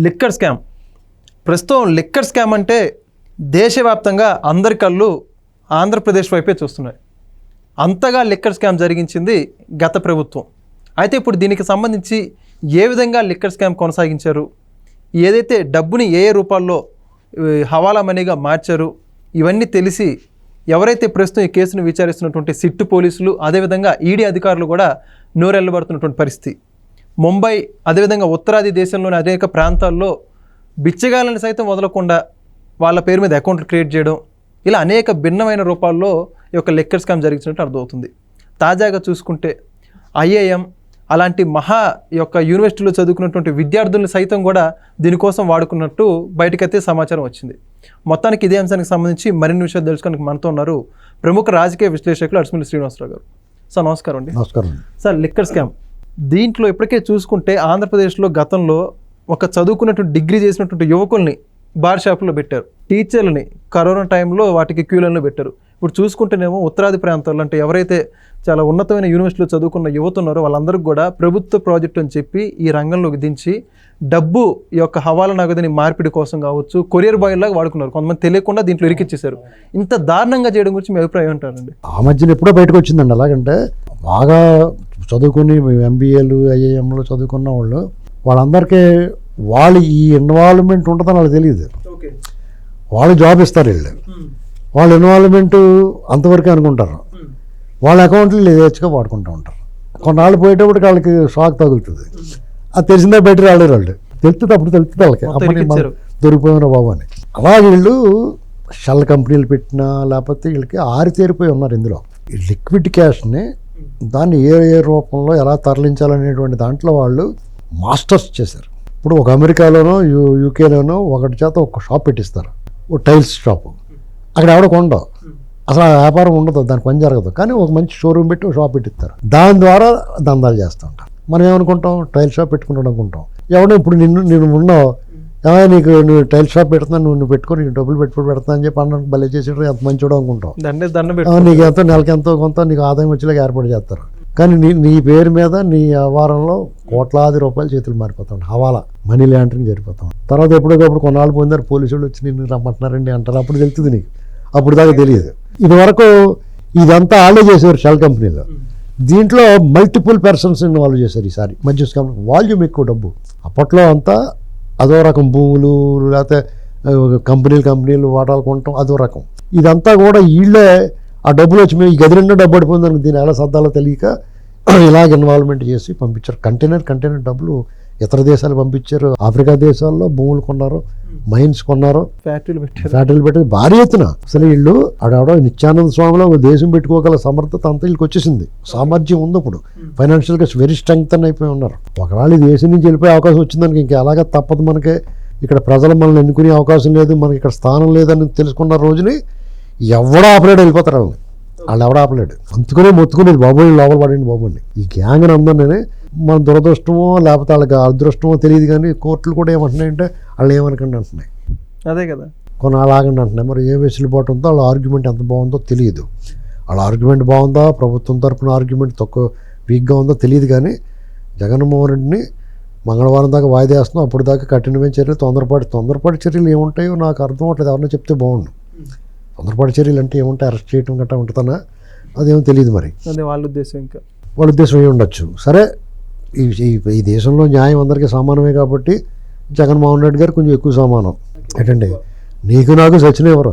Liquor scam. ప్రస్తుతం liquor scam అంటే దేశవ్యాప్తంగా అందరి కళ్ళు ఆంధ్రప్రదేశ్ వైపే చూస్తున్నాయి. అంతగా లిక్కర్ స్కామ్ జరిగించింది గత ప్రభుత్వం. అయితే ఇప్పుడు దీనికి సంబంధించి ఏ విధంగా లిక్కర్ స్కామ్ కొనసాగించారు, ఏదైతే డబ్బుని ఏ రూపాల్లో హవాలా మనీగా మార్చారు, ఇవన్నీ తెలిసి ఎవరైతే ప్రస్తుతం ఈ కేసును విచారిస్తున్నటువంటి సిట్టు పోలీసులు, అదేవిధంగా ఈడీ అధికారులు కూడా నోరెళ్ళబడుతున్నటువంటి పరిస్థితి. ముంబై, అదేవిధంగా ఉత్తరాది దేశంలోని అనేక ప్రాంతాల్లో బిచ్చగాళ్ళని సైతం వదలకుండా వాళ్ళ పేరు మీద అకౌంట్లు క్రియేట్ చేయడం, ఇలా అనేక భిన్నమైన రూపాల్లో ఈ యొక్క లిక్కర్ స్కామ్ జరిగించినట్టు అర్థమవుతుంది. తాజాగా చూసుకుంటే ఐఐఎం అలాంటి మహా యొక్క యూనివర్సిటీలో చదువుకున్నటువంటి విద్యార్థులను సైతం కూడా దీనికోసం వాడుకున్నట్టు బయటకైతే సమాచారం వచ్చింది. మొత్తానికి ఇదే అంశానికి సంబంధించి మరిన్ని విషయాలు తెలుసుకోవడానికి మనతో ఉన్నారు ప్రముఖ రాజకీయ విశ్లేషకులు అడిసిమిల్లి శ్రీనివాసరావు గారు. సార్ నమస్కారం అండి. నమస్కారం సార్, లిక్కర్ స్కామ్ దీంట్లో ఇప్పటికే చూసుకుంటే ఆంధ్రప్రదేశ్లో గతంలో ఒక చదువుకున్నటువంటి డిగ్రీ చేసినటువంటి యువకుల్ని బార్ షాపుల్లో పెట్టారు, టీచర్లని కరోనా టైంలో వాటికి క్యూలైన్లో పెట్టారు. ఇప్పుడు చూసుకుంటేనేమో ఉత్తరాది ప్రాంతాల్లో అంటే ఎవరైతే చాలా ఉన్నతమైన యూనివర్సిటీలో చదువుకున్న యువత ఉన్నారో వాళ్ళందరికీ కూడా ప్రభుత్వ ప్రాజెక్టు అని చెప్పి ఈ రంగంలోకి దించి డబ్బు ఈ యొక్క హవాలా నగదుని మార్పిడి కోసం కావచ్చు కొరియర్ బాయ్ లాగా వాడుకున్నారు. కొంతమంది తెలియకుండా దీంట్లో ఇరికిచ్చేశారు. ఇంత దారుణంగా చేయడం గురించి మీ అభిప్రాయం ఏంటారండి? ఆ మధ్యన ఎప్పుడో బయటకు వచ్చిందండి. అలాగంటే బాగా చదువుకుని ఎంబీఏలు ఐఐఎంలో చదువుకున్న వాళ్ళందరికీ వాళ్ళు ఈ ఇన్వాల్వ్మెంట్ ఉంటుందని వాళ్ళకి తెలియదు. వాళ్ళు జాబ్ ఇస్తారు, వాళ్ళ ఇన్వాల్వ్మెంట్ అంతవరకే అనుకుంటారు. వాళ్ళ అకౌంట్లు లేదచ్చుగా వాడుకుంటూ ఉంటారు. కొన్నాళ్ళు పోయేటప్పటికి వాళ్ళకి షాక్ తగులుతుంది. అది తెలిసిందే బయట రాలేరు. వాళ్ళు తెలుస్తుంది, అప్పుడు తెలుస్తుంది వాళ్ళకి అప్పుడు దొరికిపోయిన బాబు అని. అలా వీళ్ళు షెల్ కంపెనీలు పెట్టినా లేకపోతే వీళ్ళకి ఆరితేరిపోయి ఉన్నారు ఇందులో. ఈ లిక్విడ్ క్యాష్ని దాన్ని ఏ రూపంలో ఎలా తరలించాలనేటువంటి దాంట్లో వాళ్ళు మాస్టర్స్ చేశారు. ఇప్పుడు ఒక అమెరికాలోనో యూకేలోనో ఒకటి చేత ఒక షాప్ పెట్టిస్తారు, ఒక టైల్స్ షాపు. అక్కడ ఎవడో కొండవు, అసలు ఆ వ్యాపారం ఉండదు, దాని పని జరగదు. కానీ ఒక మంచి షోరూమ్ పెట్టి ఒక షాప్ పెట్టిస్తారు, దాని ద్వారా దందాలు చేస్తూ ఉంటారు. మనం ఏమనుకుంటాం, టైల్ షాప్ పెట్టుకుంటాడు అనుకుంటాం. ఎవడో ఇప్పుడు నేను ఉన్నావు, ఏమైనా నువ్వు టైల్ షాప్ పెడుతున్నా, నువ్వు పెట్టుకొని నీకు డబ్బులు పెడతా అని చెప్పి అన్నానికి భలే చేసేటప్పుడు ఎంత మంచివాడు అనుకుంటాం. నీకు ఎంతో నెలకి ఎంతో కొంత నీకు ఆదాయం వచ్చేలాగా ఏర్పాటు చేస్తారు. కానీ నీ పేరు మీద నీ వ్యవహారంలో కోట్లాది రూపాయలు చేతులు మారిపోతాం, హవాలా మనీ లాండరింగ్ జరిగిపోతాం. తర్వాత ఎప్పటికప్పుడు కొన్నాళ్ళు పోయినారు పోలీసులు వచ్చి నిన్ను రమ్మంటున్నారండి అంటారు. అప్పుడు తెలుస్తుంది నీకు, అప్పుడు దాకా తెలియదు. ఇది వరకు ఇదంతా వాళ్ళే చేసేవారు షెల్ కంపెనీలో. దీంట్లో మల్టిపుల్ పర్సన్స్ ఇన్వాల్వ్ చేశారు. ఈసారి మధ్య వాల్యూమ్ ఎక్కువ డబ్బు. అప్పట్లో అంతా అదో రకం భూములు లేకపోతే కంపెనీలు వాటాలు కొనటం అదో రకం. ఇదంతా కూడా వీళ్ళే ఆ డబ్బులు వచ్చి మేము ఈ గది నిండా డబ్బు పడిపోయిందని దీన్ని ఎలా సర్దాలో తెలియక ఇలాగ ఇన్వాల్వ్మెంట్ చేసి పంపించారు. కంటైనర్ డబ్బులు ఇతర దేశాలు పంపించారు. ఆఫ్రికా దేశాల్లో భూములు కొన్నారు, మైన్స్ కొన్నారు, ఫ్యాక్టరీలు పెట్టి భారీ ఎత్తున. అసలు వీళ్ళు ఆడవడో నిత్యానంద స్వామిలో ఒక దేశం పెట్టుకోగల సమర్థత అంతా వీళ్ళకి వచ్చేసింది. సామర్థ్యం ఉంది. ఇప్పుడు ఫైనాన్షియల్గా వెరీ స్ట్రెంగ్త్ అయిపోయి ఉన్నారు. ఒకవేళ ఈ దేశం నుంచి వెళ్ళిపోయే అవకాశం వచ్చిందానికి ఇంకా అలాగే తప్పదు. మనకే ఇక్కడ ప్రజలు మనల్ని ఎన్నుకునే అవకాశం లేదు, మనకి ఇక్కడ స్థానం లేదని తెలుసుకున్న రోజుని ఎవడో ఆపలేడు, వెళ్ళిపోతారు వాళ్ళని. వాళ్ళు ఎవడో ఆపలేడు. అందుకునే మొత్తుకునేది బాబోయ్ లోపల పడండి బాబోండి. ఈ గ్యాంగ్ అందరినీ మన దురదృష్టమో లేకపోతే వాళ్ళకి అదృష్టమో తెలియదు. కానీ కోర్టులు కూడా ఏమంటున్నాయంటే వాళ్ళు ఏమనకండి అంటున్నాయి. అదే కదా, కొన్ని అలాగండి అంటున్నాయి. మరి ఏ వెసులుబాటు ఉందో వాళ్ళ ఆర్గ్యుమెంట్ ఎంత బాగుందో తెలియదు. వాళ్ళ ఆర్గ్యుమెంట్ బాగుందా, ప్రభుత్వం తరఫున ఆర్గ్యుమెంట్ తక్కువ వీక్గా ఉందో తెలియదు. కానీ జగన్మోహన్ రెడ్డిని మంగళవారం దాకా వాయిదా వేస్తున్నాం. అప్పుడు దాకా కఠినమైన చర్యలు, తొందరపాటు చర్యలు ఏముంటాయో నాకు అర్థం అవ్వట్లేదు. ఎవరైనా చెప్తే బాగుండు. తొందరపాటు చర్యలు అంటే ఏముంటాయి, అరెస్ట్ చేయడం గట్టా ఉంటుందన్నా అదేమో తెలియదు. మరి వాళ్ళ ఉద్దేశం ఏమి ఉండొచ్చు. సరే, ఈ దేశంలో న్యాయం అందరికీ సమానమే కాబట్టి జగన్మోహన్ రెడ్డి గారు కొంచెం ఎక్కువ సమానం. ఏంటంటే నీకు నాకు సచిన ఎవరు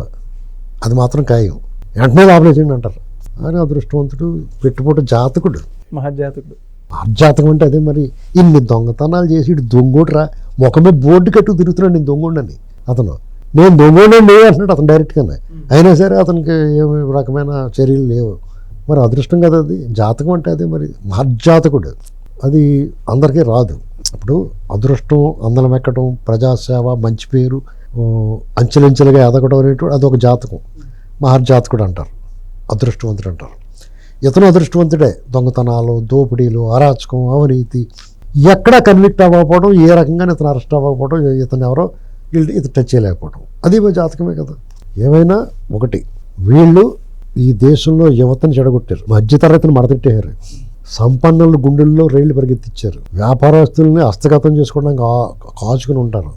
అది మాత్రం ఖాయం, వెంటనే లోపలేసిండి అంటారు. అని అదృష్టవంతుడు, పెట్టుబడి జాతకుడు, మహర్జాతకం అంటే అదే. మరి ఇన్ని దొంగతనాలు చేసి ఇటు దొంగోడురా ముఖమే బోర్డు కట్టు తిరుగుతున్నాడు, నేను దొంగోడని. అతను నేను దొంగోడే అంటున్నాడు అతను డైరెక్ట్గానే. అయినా సరే అతనికి ఏమి రకమైన చర్యలు లేవు. మరి అదృష్టం కదా అది, జాతకం అంటే అదే. మరి మహర్జాతకుడు అది అందరికీ రాదు. ఇప్పుడు అదృష్టం, అందలం ఎక్కడం, ప్రజాసేవ, మంచి పేరు, అంచెలంచెలుగా ఎదగడం అనేటువంటి అదొక జాతకం. మహర్జాతకుడు అంటారు, అదృష్టవంతుడు అంటారు. ఇతను అదృష్టవంతుడే. దొంగతనాలు, దోపిడీలు, అరాచకం, అవినీతి ఎక్కడా కన్విక్ట్ అవ్వకపోవడం, ఏ రకంగా ఇతను అరెస్ట్ అవ్వకపోవడం, ఇతను ఎవరో ఇతను టచ్ చేయలేకపోవడం, అది జాతకమే కదా. ఏమైనా ఒకటి, వీళ్ళు ఈ దేశంలో యువతను చెడగొట్టారు, మధ్యతరగతిని మడతెట్టారు. సంపన్నుల గుండెల్లో రైళ్లు పరిగెత్తిచ్చారు. వ్యాపారస్తుల్ని హస్తగతం చేసుకోవడానికి కాచుకుని ఉంటారు.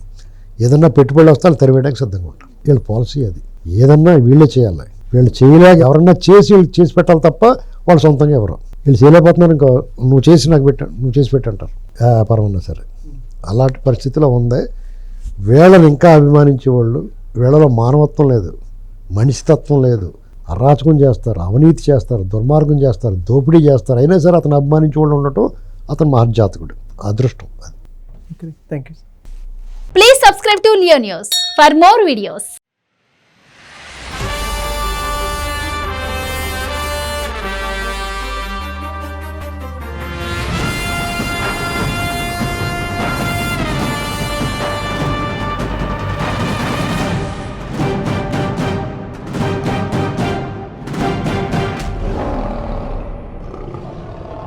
ఏదన్నా పెట్టుబడి వస్తే వాళ్ళు తెరవేయడానికి సిద్ధంగా ఉంటారు. వీళ్ళ పాలసీ అది. ఏదన్నా వీళ్ళే చేయాలి. వీళ్ళు చేయలేక ఎవరన్నా వీళ్ళు చేసి పెట్టాలి తప్ప వాళ్ళు సొంతంగా ఎవరు వీళ్ళు చేయలేకపోతున్నారు. ఇంకా నువ్వు చేసి నాకు పెట్ట నువ్వు చేసి పెట్టంటారు వ్యాపారం అన్నా సరే. అలాంటి పరిస్థితిలో ఉంది. వీళ్ళని ఇంకా అభిమానించే వాళ్ళు, వీళ్ళలో మానవత్వం లేదు, మనిషితత్వం లేదు, అరాచకం చేస్తారు, అవినీతి చేస్తారు, దుర్మార్గం చేస్తారు, దోపిడీ చేస్తారు. అయినా సరే అతను అభిమానించే వాళ్ళు ఉండటం అతను మహర్జాతకుడు, అదృష్టం అది. Thank you. Please subscribe to Leo News for more videos.